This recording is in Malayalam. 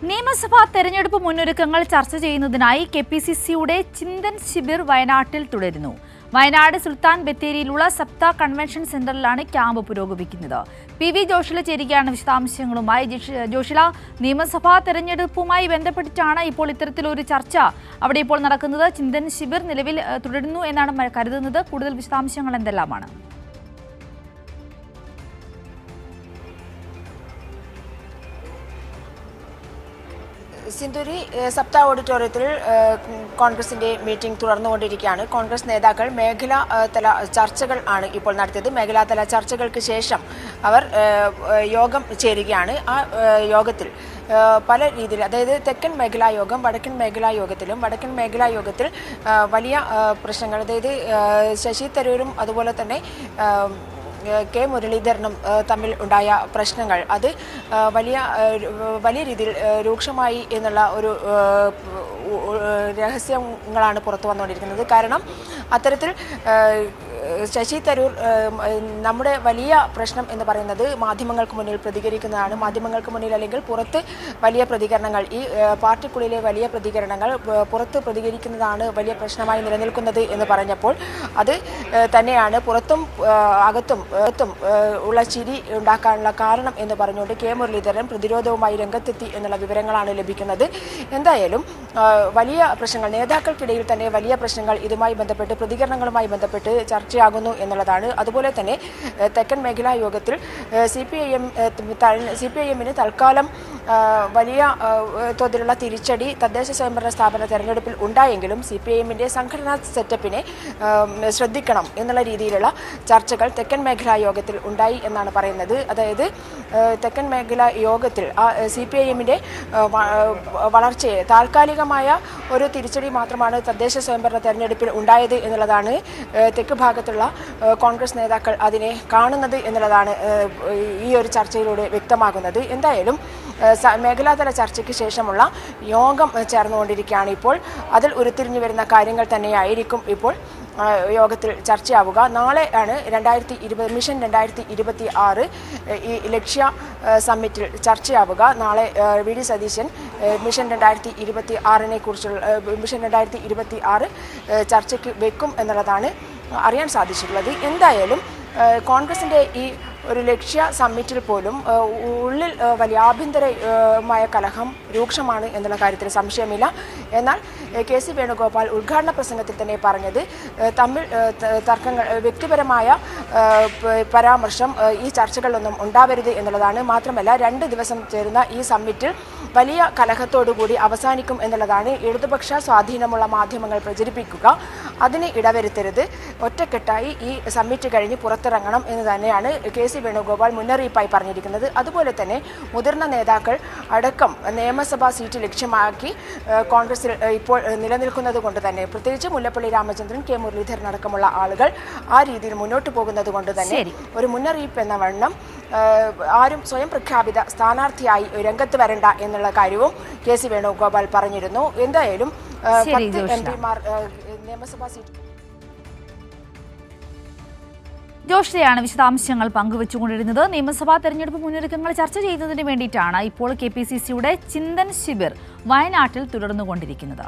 നിയമസഭാ തെരഞ്ഞെടുപ്പ് മുന്നൊരുക്കങ്ങൾ ചർച്ച ചെയ്യുന്നതിനായി കെപിസിസിയുടെ ചിന്തൻ ശിബിർ വയനാട്ടിൽ തുടരുന്നു. വയനാട് സുൽത്താൻ ബത്തേരിയിലുള്ള സപ്ത കൺവെൻഷൻ സെന്ററിലാണ് ക്യാമ്പ് പുരോഗമിക്കുന്നത്. പി.വി. ജോഷില ചേരുകയാണ് വിശദാംശങ്ങളുമായി. ജോഷില, നിയമസഭാ തെരഞ്ഞെടുപ്പുമായി ബന്ധപ്പെട്ടിട്ടാണ് ഇപ്പോൾ ഇത്തരത്തിലൊരു ചർച്ച അവിടെ ഇപ്പോൾ നടക്കുന്നത്. ചിന്തൻ ശിബിർ നിലവിൽ തുടരുന്നു എന്നാണ് കരുതുന്നത്. കൂടുതൽ വിശദാംശങ്ങൾ എന്തെല്ലാമാണ്? സിന്ധൂരി സപ്ത ഓഡിറ്റോറിയത്തിൽ കോൺഗ്രസിന്റെ മീറ്റിംഗ് തുടർന്നുകൊണ്ടിരിക്കുകയാണ്. കോൺഗ്രസ് നേതാക്കൾ മേഖലാ തല ചർച്ചകൾ ആണ് ഇപ്പോൾ നടത്തിയത്. മേഖലാതല ചർച്ചകൾക്ക് ശേഷം അവർ യോഗം ചേരുകയാണ്. ആ യോഗത്തിൽ പല രീതിയിൽ, അതായത് തെക്കൻ മേഖലാ യോഗം, വടക്കൻ മേഖലാ യോഗത്തിലും വടക്കൻ മേഖലാ യോഗത്തിൽ വലിയ പ്രശ്നങ്ങൾ, അതായത് ശശി തരൂരും അതുപോലെ തന്നെ കെ മുരളീധരനും തമ്മിൽ ഉണ്ടായ പ്രശ്നങ്ങൾ അത് വലിയ രീതിയിൽ രൂക്ഷമായി എന്നുള്ള ഒരു രഹസ്യങ്ങളാണ് പുറത്തു വന്നുകൊണ്ടിരിക്കുന്നത്. കാരണം അത്തരത്തിൽ ശശി തരൂർ നമ്മുടെ വലിയ പ്രശ്നം എന്ന് പറയുന്നത് മാധ്യമങ്ങൾക്ക് മുന്നിൽ പ്രതികരിക്കുന്നതാണ്. മാധ്യമങ്ങൾക്ക് മുന്നിൽ അല്ലെങ്കിൽ പുറത്ത് വലിയ പ്രതികരണങ്ങൾ, ഈ പാർട്ടിക്കുള്ളിലെ വലിയ പ്രതികരണങ്ങൾ പുറത്ത് പ്രതികരിക്കുന്നതാണ് വലിയ പ്രശ്നമായി നിലനിൽക്കുന്നത് എന്ന് പറഞ്ഞപ്പോൾ അത് തന്നെയാണ് പുറത്തും അകത്തും ഉള്ള ചിരി ഉണ്ടാക്കാനുള്ള കാരണം എന്ന് പറഞ്ഞുകൊണ്ട് കെ മുരളീധരൻ പ്രതിരോധവുമായി രംഗത്തെത്തി എന്നുള്ള വിവരങ്ങളാണ് ലഭിക്കുന്നത്. എന്തായാലും വലിയ പ്രശ്നങ്ങൾ, നേതാക്കൾക്കിടയിൽ തന്നെ വലിയ പ്രശ്നങ്ങൾ ഇതുമായി ബന്ധപ്പെട്ട് പ്രതികരണങ്ങളുമായി ബന്ധപ്പെട്ട് ചർച്ചയാകുന്നു എന്നുള്ളതാണ്. അതുപോലെ തന്നെ തെക്കൻ മേഖലാ യോഗത്തിൽ സി പി ഐ എമ്മിന് തൽക്കാലം വലിയ തോതിലുള്ള തിരിച്ചടി തദ്ദേശ സ്വയംഭരണ സ്ഥാപന തെരഞ്ഞെടുപ്പിൽ ഉണ്ടായെങ്കിലും സി പി ഐ എമ്മിൻ്റെ സംഘടനാ സെറ്റപ്പിനെ ശ്രദ്ധിക്കണം എന്നുള്ള രീതിയിലുള്ള ചർച്ചകൾ തെക്കൻ മേഖലാ യോഗത്തിൽ ഉണ്ടായി എന്നാണ് പറയുന്നത്. അതായത് തെക്കൻ മേഖലാ യോഗത്തിൽ സി പി ഐ എമ്മിൻ്റെ വളർച്ചയെ താൽക്കാലികമായ ഒരു തിരിച്ചടി മാത്രമാണ് തദ്ദേശ സ്വയംഭരണ തെരഞ്ഞെടുപ്പിൽ ഉണ്ടായത് എന്നുള്ളതാണ് തെക്ക് ഭാഗത്തുള്ള കോൺഗ്രസ് നേതാക്കൾ അതിനെ കാണുന്നത് എന്നുള്ളതാണ് ഈ ഒരു ചർച്ചയിലൂടെ വ്യക്തമാകുന്നത്. എന്തായാലും മേഖലാതല ചർച്ചയ്ക്ക് ശേഷമുള്ള യോഗം ചേർന്നുകൊണ്ടിരിക്കുകയാണ് ഇപ്പോൾ. അതിൽ ഉരുത്തിരിഞ്ഞു വരുന്ന കാര്യങ്ങൾ തന്നെയായിരിക്കും ഇപ്പോൾ യോഗത്തിൽ ചർച്ചയാവുക. നാളെ ആണ് മിഷൻ 2026 ഈ ലക്ഷ്യ സമ്മിറ്റിൽ ചർച്ചയാവുക. നാളെ വി ഡി സതീശൻ മിഷൻ 2026 കുറിച്ചുള്ള മിഷൻ 2026 ചർച്ചയ്ക്ക് വെക്കും എന്നുള്ളതാണ് അറിയാൻ സാധിച്ചിട്ടുള്ളത്. എന്തായാലും കോൺഗ്രസിൻ്റെ ഈ ഒരു ലക്ഷ്യ സമ്മിറ്റിൽ പോലും ഉള്ളിൽ വലിയ ആഭ്യന്തരമായ കലഹം രൂക്ഷമാണ് എന്നുള്ള കാര്യത്തിൽ സംശയമില്ല. എന്നാൽ കെ സി വേണുഗോപാൽ ഉദ്ഘാടന പ്രസംഗത്തിൽ തന്നെ പറഞ്ഞത് തമ്മിൽ തർക്കങ്ങൾ, വ്യക്തിപരമായ പരാമർശം ഈ ചർച്ചകളിലൊന്നും ഉണ്ടാവരുത് എന്നുള്ളതാണ്. മാത്രമല്ല 2 ദിവസം ചേരുന്ന ഈ സമ്മിറ്റിൽ വലിയ കലഹത്തോടുകൂടി അവസാനിക്കും എന്നുള്ളതാണ്. ഇടതുപക്ഷ സ്വാധീനമുള്ള മാധ്യമങ്ങൾ പ്രചരിപ്പിക്കുക, അതിന് ഇടവരുത്തരുത്, ഒറ്റക്കെട്ടായി ഈ സമ്മിറ്റ് കഴിഞ്ഞ് പുറത്തിറങ്ങണം എന്ന് തന്നെയാണ് കെ സി വേണുഗോപാൽ മുന്നറിയിപ്പായി പറഞ്ഞിരിക്കുന്നത്. അതുപോലെ തന്നെ മുതിർന്ന നേതാക്കൾ അടക്കം നിയമസഭാ സീറ്റ് ലക്ഷ്യമാക്കി കോൺഗ്രസിൽ ഇപ്പോൾ നിലനിൽക്കുന്നത് കൊണ്ട് തന്നെ, പ്രത്യേകിച്ച് മുല്ലപ്പള്ളി രാമചന്ദ്രൻ, കെ മുരളീധരൻ അടക്കമുള്ള ആളുകൾ ആ രീതിയിൽ മുന്നോട്ട് പോകുന്നത് കൊണ്ട് തന്നെ ഒരു മുന്നറിയിപ്പ് എന്ന വണ്ണം ആരും സ്വയം പ്രഖ്യാപിത സ്ഥാനാർത്ഥിയായി രംഗത്ത് വരണ്ട എന്നുള്ള കാര്യവും കെ സി വേണുഗോപാൽ പറഞ്ഞിരുന്നു. എന്തായാലും 10 എംപിമാർ നിയമസഭാ സീറ്റ്. ജോഷിലയാണ് വിശദാംശങ്ങൾ പങ്കുവച്ചുകൊണ്ടിരുന്നത്. നിയമസഭാ തെരഞ്ഞെടുപ്പ് മുന്നൊരുക്കങ്ങൾ ചർച്ച ചെയ്യുന്നതിന് വേണ്ടിയിട്ടാണ് ഇപ്പോൾ കെപിസിസിയുടെ ചിന്തൻ ശിബിർ വയനാട്ടിൽ തുടർന്നുകൊണ്ടിരിക്കുന്നത്.